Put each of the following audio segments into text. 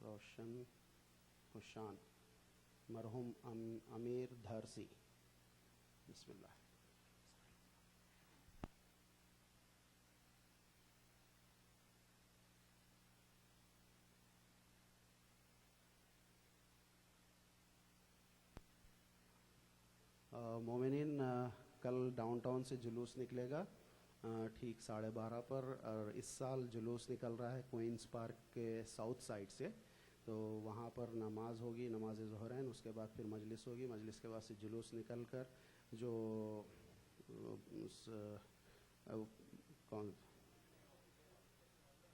روشن حشان مرحوم امیر دھرسی. بسم اللہ. مومنین، کل ڈاؤن ٹاؤن سے جلوس نکلے گا ٹھیک 12:30 پر، اور اس سال جلوس نکل رہا ہے کوئنز پارک کے ساؤتھ سائڈ سے. تو وہاں پر نماز ہوگی، نماز ظہرین، اس کے بعد پھر مجلس ہوگی. مجلس کے بعد سے جلوس نکل کر جو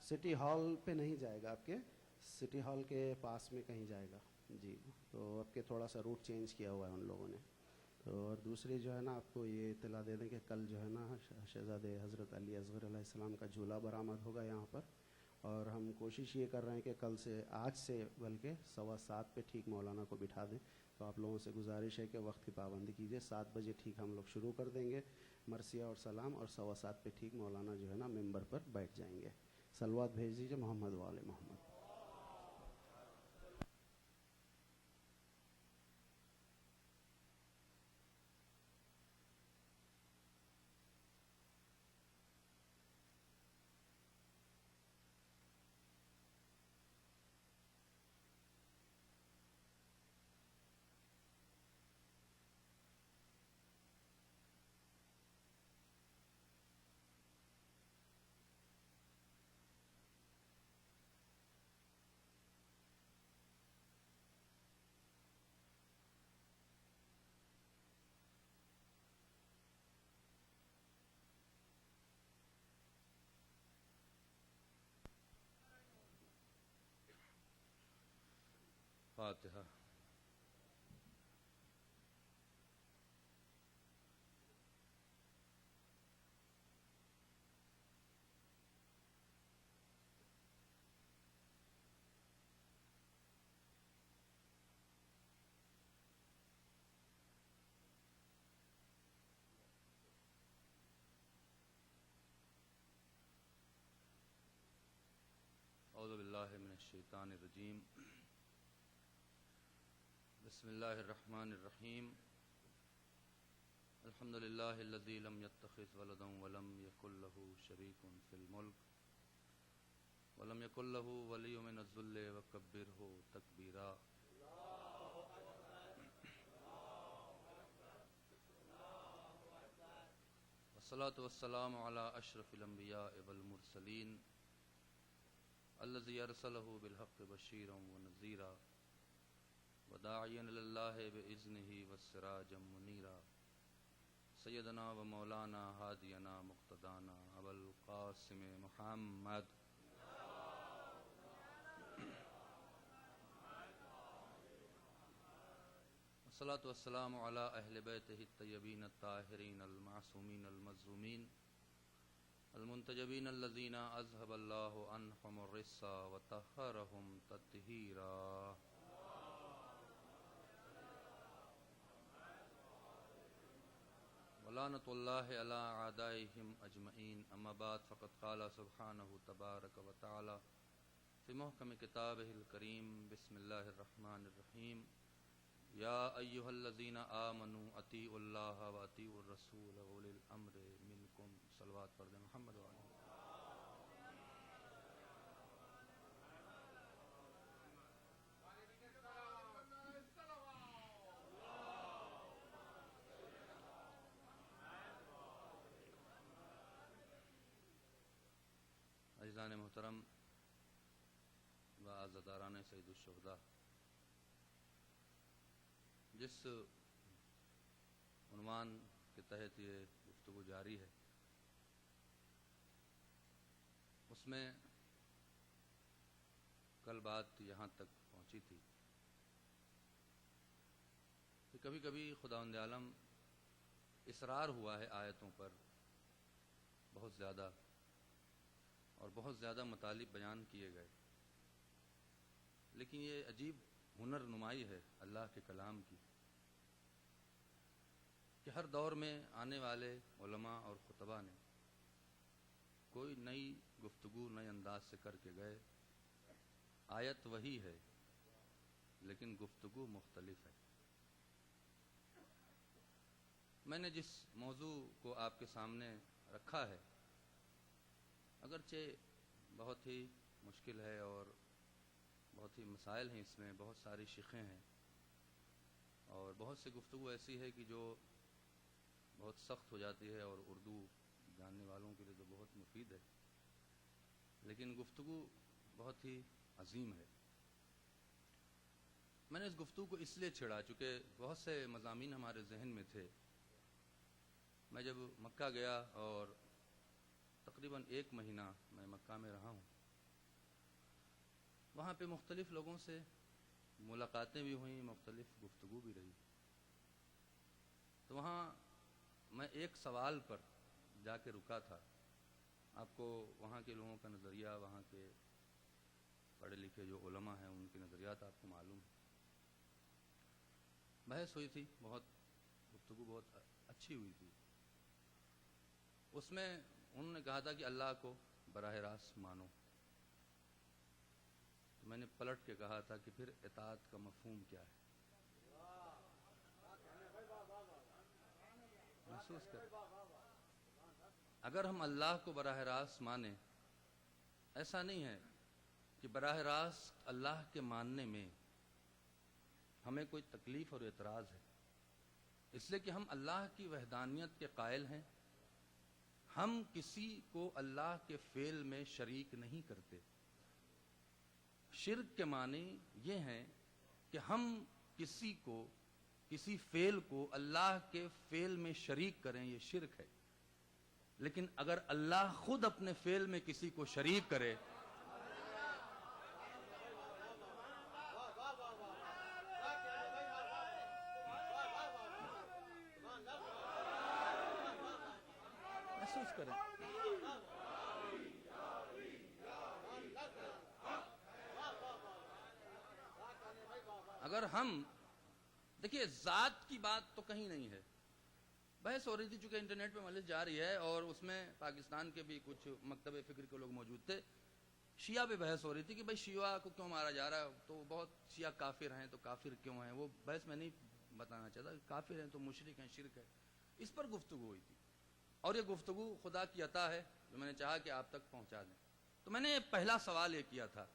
سٹی ہال پہ نہیں جائے گا، آپ کے سٹی ہال کے پاس میں کہیں جائے گا. جی، تو اب کے تھوڑا سا روٹ چینج کیا ہوا ہے ان لوگوں نے. اور دوسری جو ہے نا، آپ کو یہ اطلاع دے دیں کہ کل جو ہے نا شہزادے حضرت علی اصغر علیہ السلام کا جھولا برآمد ہوگا یہاں پر. اور ہم کوشش یہ کر رہے ہیں کہ کل سے، آج سے بلکہ 7:15 پہ ٹھیک مولانا کو بٹھا دیں. تو آپ لوگوں سے گزارش ہے کہ وقت کی پابندی کیجیے. 7 بجے ٹھیک ہم لوگ شروع کر دیں گے مرثیہ اور سلام، اور 7:15 پہ ٹھیک مولانا جو ہے نا ممبر پر بیٹھ جائیں گے. صلوات بھیج دیجیے محمد وآل محمد. فاتحہ. اعوذ باللہ من الشیطان الرجیم. بسم اللہ الرحمن الرحیم. الحمد للہ الذی لم يتخذ ولدا ولم یکن له شریک فی الملک ولم یکن له ولی من الذل وکبرہ تکبیرا. والصلاة والسلام علی اشرف الانبیاء والمرسلین الذی ارسلہ بالحق بشیرا ونذیرا وداعیا الی اللہ باذنہ وسراجا منیرا. سیدنا و مولانا ہادینا مقتدانا ابو القاسم محمد الصلاة والسلام علی اہل بیتہ الطیبین الطاہرین المعصومین المظلومین المنتجبین الذین اذهب اللہ عنہم الرجس وطہرہم تطہیرا. ولعنۃ اللہ علی اعدائہم اجمعین. اما بعد فقد قال سبحانہ تبارک و تعالی فی محکم کتابہ الکریم. بسم اللہ الرحمن الرحیم. یا ایہا الذین آمنوا اطیعوا اللہ و اطیعوا الرسول واولی الامر منکم. صلوات پڑھ دیں محمد وعلی. عزیزان محترم و عزاداران سید الشہداء، جس عنوان کے تحت یہ گفتگو جاری ہے اس میں کل بات یہاں تک پہنچی تھی کہ کبھی کبھی خداوند عالم اصرار ہوا ہے آیتوں پر بہت زیادہ، اور بہت زیادہ مطالب بیان کیے گئے، لیکن یہ عجیب ہنر نمائی ہے اللہ کے کلام کی کہ ہر دور میں آنے والے علماء اور خطباء نے کوئی نئی گفتگو نئے انداز سے کر کے گئے، آیت وہی ہے لیکن گفتگو مختلف ہے۔ میں نے جس موضوع کو آپ کے سامنے رکھا ہے اگرچہ بہت ہی مشکل ہے اور بہت ہی مسائل ہیں، اس میں بہت ساری شقیں ہیں اور بہت سی گفتگو ایسی ہے کہ جو بہت سخت ہو جاتی ہے اور اردو جاننے والوں کے لیے تو بہت مفید ہے، لیکن گفتگو بہت ہی عظیم ہے۔ میں نے اس گفتگو کو اس لیے چھڑا چونکہ بہت سے مضامین ہمارے ذہن میں تھے۔ میں جب مکہ گیا اور تقریباً 1 مہینہ میں مکہ میں رہا ہوں، وہاں پہ مختلف لوگوں سے ملاقاتیں بھی ہوئیں، مختلف گفتگو بھی رہی، تو وہاں میں ایک سوال پر جا کے رکا تھا۔ آپ کو وہاں کے لوگوں کا نظریہ، وہاں کے پڑھے لکھے جو علماء ہیں ان کے نظریات آپ کو معلوم ہیں۔ بحث ہوئی تھی، بہت گفتگو بہت اچھی ہوئی تھی۔ اس میں انہوں نے کہا تھا کہ اللہ کو براہ راست مانو، تو میں نے پلٹ کے کہا تھا کہ پھر اطاعت کا مفہوم کیا ہے؟ محسوس کر، اگر ہم اللہ کو براہ راست مانیں، ایسا نہیں ہے کہ براہ راست اللہ کے ماننے میں ہمیں کوئی تکلیف اور اعتراض ہے، اس لیے کہ ہم اللہ کی وحدانیت کے قائل ہیں، ہم کسی کو اللہ کے فعل میں شریک نہیں کرتے۔ شرک کے معنی یہ ہیں کہ ہم کسی فعل کو اللہ کے فعل میں شریک کریں، یہ شرک ہے۔ لیکن اگر اللہ خود اپنے فعل میں کسی کو شریک کرے، محسوس کریں، اگر ہم دیکھیے ذات کی بات تو کہیں نہیں ہے۔ بحث ہو رہی تھی چونکہ انٹرنیٹ پہ مجلس جا رہی ہے اور اس میں پاکستان کے بھی کچھ مکتب فکر کے لوگ موجود تھے، شیعہ پہ بحث ہو رہی تھی کہ بھائی شیعہ کو کیوں مارا جا رہا ہے، تو بہت شیعہ کافر ہیں، تو کافر کیوں ہیں؟ وہ بحث میں نہیں بتانا چاہتا، کافر ہیں تو مشرک ہیں، شرک ہے، اس پر گفتگو ہوئی تھی۔ اور یہ گفتگو خدا کی عطا ہے جو میں نے چاہا کہ آپ تک پہنچا دیں۔ تو میں نے پہلا سوال یہ کیا تھا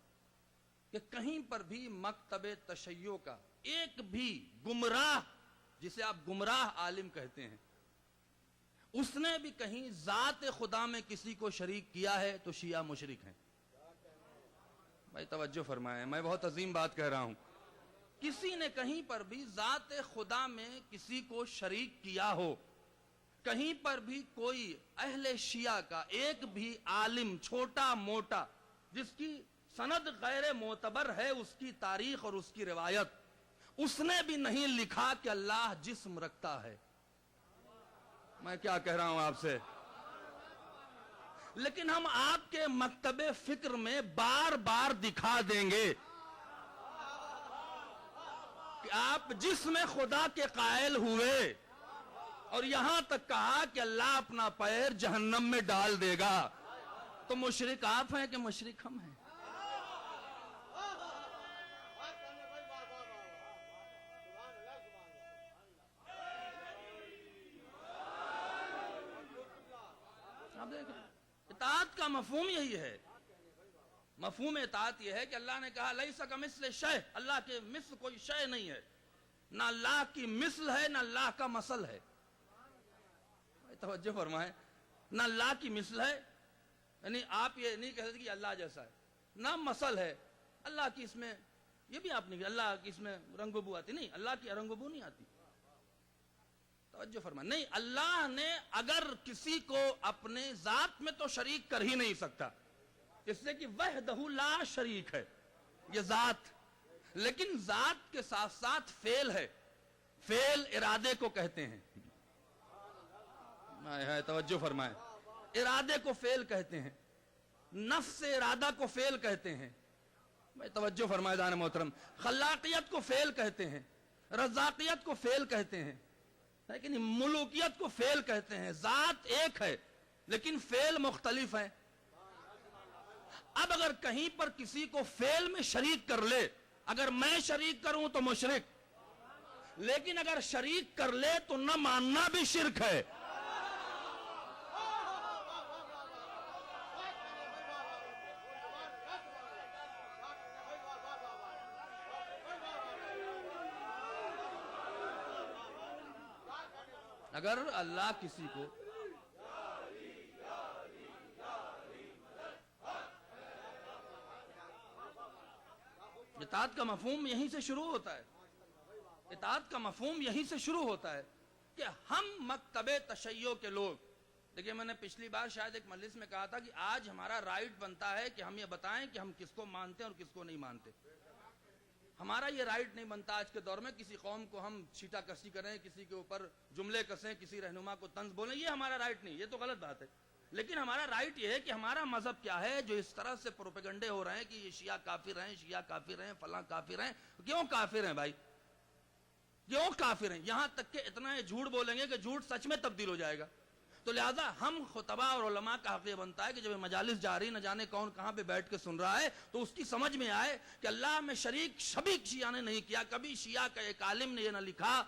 کہ کہیں پر بھی مکتب تشیع کا ایک بھی گمراہ، جسے آپ گمراہ عالم کہتے ہیں، اس نے بھی کہیں ذات خدا میں کسی کو شریک کیا ہے تو شیعہ مشرک ہیں۔ بھائی توجہ فرمائیں، میں بہت عظیم بات کہہ رہا ہوں۔ کسی نے کہیں پر بھی ذات خدا میں کسی کو شریک کیا ہو، کہیں پر بھی کوئی اہل شیعہ کا ایک بھی عالم چھوٹا موٹا جس کی سند غیر معتبر ہے، اس کی تاریخ اور اس کی روایت، اس نے بھی نہیں لکھا کہ اللہ جسم رکھتا ہے۔ میں کیا کہہ رہا ہوں آپ سے؟ لیکن ہم آپ کے مکتب فکر میں بار بار دکھا دیں گے کہ آپ جسم خدا کے قائل ہوئے اور یہاں تک کہا کہ اللہ اپنا پیر جہنم میں ڈال دے گا، تو مشرک آپ ہیں کہ مشرک ہم ہیں؟ آپ دیکھیں، اطاعت کا مفہوم یہی ہے۔ مفہوم اطاعت یہ ہے کہ اللہ نے کہا لیس کمثلہ شیء، اللہ کے مثل کوئی شے نہیں ہے، نہ اللہ کی مثل ہے نہ اللہ کا مثل ہے۔ توجہ فرمائیں، نہ اللہ کی مثل ہے، یعنی آپ یہ نہیں کہہ سکتے کہ اللہ جیسا ہے، نہ مثل ہے، اللہ کی اس میں یہ بھی آپ نہیں کہ اللہ کی اس میں رنگ و بو آتی، نہیں، اللہ کی رنگ و بو نہیں آتی۔ توجہ فرمائیں، نہیں، اللہ نے اگر کسی کو اپنے ذات میں تو شریک کر ہی نہیں سکتا، اس لیے کہ وحدہ لا شریک ہے یہ ذات، لیکن ذات کے ساتھ ساتھ فعل ہے، فعل ارادے کو کہتے ہیں۔ توجہ فرمائیں، ارادے کو فعل کہتے ہیں، نفس ارادہ کو فعل کہتے ہیں۔ توجہ فرمائے دان محترم، خلاقیت کو فعل کہتے ہیں، رزاقیت کو فعل کہتے ہیں، لیکن ملوکیت کو فعل کہتے ہیں۔ ذات ایک ہے لیکن فعل مختلف ہیں۔ اب اگر کہیں پر کسی کو فعل میں شریک کر لے، اگر میں شریک کروں تو مشرک، لیکن اگر شریک کر لے تو نہ ماننا بھی شرک ہے. اگر اللہ کسی کو اطاعت کا مفہوم یہیں سے شروع ہوتا ہے. اطاعت کا مفہوم یہیں سے شروع ہوتا ہے کہ ہم مکتب تشیع کے لوگ. دیکھیں میں نے پچھلی بار شاید ایک مجلس میں کہا تھا کہ آج ہمارا رائٹ بنتا ہے کہ ہم یہ بتائیں کہ ہم کس کو مانتے ہیں اور کس کو نہیں مانتے. ہمارا یہ رائٹ نہیں بنتا آج کے دور میں کسی قوم کو ہم چھیٹا کسی کریں، کسی کے اوپر جملے کسیں، کسی رہنما کو طنز بولیں. یہ ہمارا رائٹ نہیں، یہ تو غلط بات ہے. لیکن ہمارا رائٹ یہ ہے کہ ہمارا مذہب کیا ہے. جو اس طرح سے پروپیگنڈے ہو رہے ہیں کہ یہ شیعہ کافر ہیں، شیعہ کافر ہیں، فلاں کافر ہیں. کیوں کافر ہیں بھائی؟ کیوں کافر ہیں؟ یہاں تک کہ اتنا یہ جھوٹ بولیں گے کہ جھوٹ سچ میں تبدیل ہو جائے گا. تو لہذا ہم خطبہ اور علماء کا حق یہ بنتا ہے کہ جب مجالس جاری نہ جانے کون کہاں پہ بیٹھ کے سن رہا ہے تو اس کی سمجھ میں آئے کہ اللہ میں شریک شبیک شیعہ نے نہیں کیا. کبھی شیعہ کا ایک عالم نے یہ نہ لکھا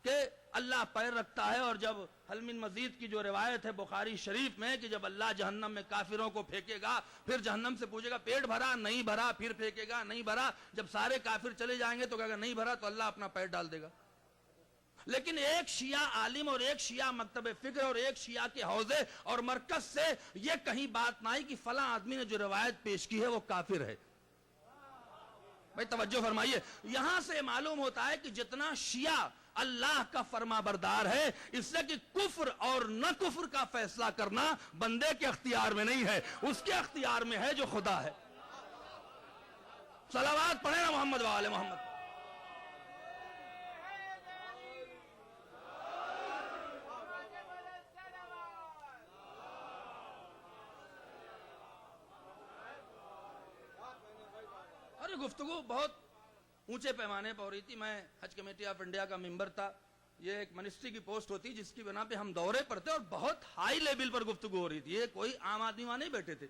کہ اللہ پیر رکھتا ہے. اور جب حل من مزید کی جو روایت ہے بخاری شریف میں کہ جب اللہ جہنم میں کافروں کو پھینکے گا، پھر جہنم سے پوچھے گا پیٹ بھرا؟ نہیں بھرا. پھر پھینکے گا، نہیں بھرا. جب سارے کافر چلے جائیں گے تو کہے گا نہیں بھرا، تو اللہ اپنا پیر ڈال دے گا. لیکن ایک شیعہ عالم اور ایک شیعہ مکتب فکر اور ایک شیعہ کے حوزے اور مرکز سے یہ کہیں بات نہ آئی کہ فلاں آدمی نے جو روایت پیش کی ہے وہ کافر ہے. بھائی توجہ فرمائیے. یہاں سے معلوم ہوتا ہے کہ جتنا شیعہ اللہ کا فرما بردار ہے، اس سے کہ کفر اور نہ کفر کا فیصلہ کرنا بندے کے اختیار میں نہیں ہے، اس کے اختیار میں ہے جو خدا ہے. صلوات پڑھیں نا محمد و آل محمد. گفتگو بہت اونچے پیمانے پر ہو رہی تھی. میں حج کمیٹی آف انڈیا کا ممبر تھا. یہ ایک منسٹری کی پوسٹ ہوتی جس کی بنا پہ ہم دورے پر تھے اور بہت ہائی لیول پر گفتگو ہو رہی تھی. یہ کوئی عام آدمی وہاں نہیں بیٹھے تھے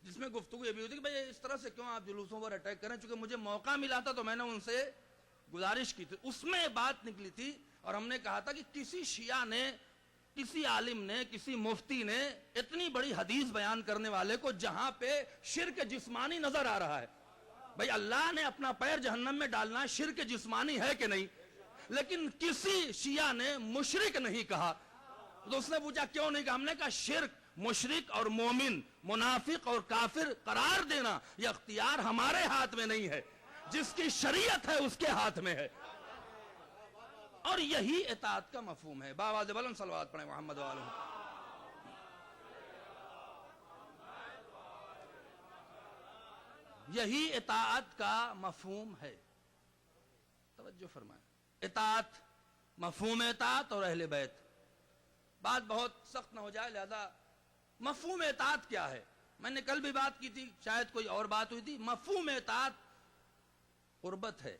جس میں گفتگو یہ بھی ہوتی کہ بھئی اس طرح سے کیوں آپ جلوسوں پر اٹیک کریں. چونکہ مجھے موقع ملا تھا تو میں نے ان سے گزارش کی تھی. اس میں بات نکلی تھی اور ہم نے کہا تھا کہ کسی شیعہ نے، کسی عالم نے، کسی مفتی نے اتنی بڑی حدیث بیان کرنے والے کو جہاں پہ شرک جسمانی نظر آ رہا ہے. بھئی اللہ نے اپنا پیر جہنم میں ڈالنا شرک جسمانی ہے کہ نہیں؟ لیکن کسی شیعہ نے مشرک نہیں کہا. تو اس نے پوچھا کیوں نہیں کہا؟ ہم نے کہا شرک، مشرک اور مومن، منافق اور کافر قرار دینا یہ اختیار ہمارے ہاتھ میں نہیں ہے، جس کی شریعت ہے اس کے ہاتھ میں ہے. اور یہی اطاعت کا مفہوم ہے. باواز بلند صلوات پڑھیں محمد و آل محمد. یہی اطاعت کا مفہوم ہے. توجہ فرمائیں. اطاعت، مفہوم اطاعت اور اہل بیت. بات بہت سخت نہ ہو جائے لہذا مفہوم اطاعت کیا ہے؟ میں نے کل بھی بات کی تھی، شاید کوئی اور بات ہوئی تھی. مفہوم اطاعت قربت ہے.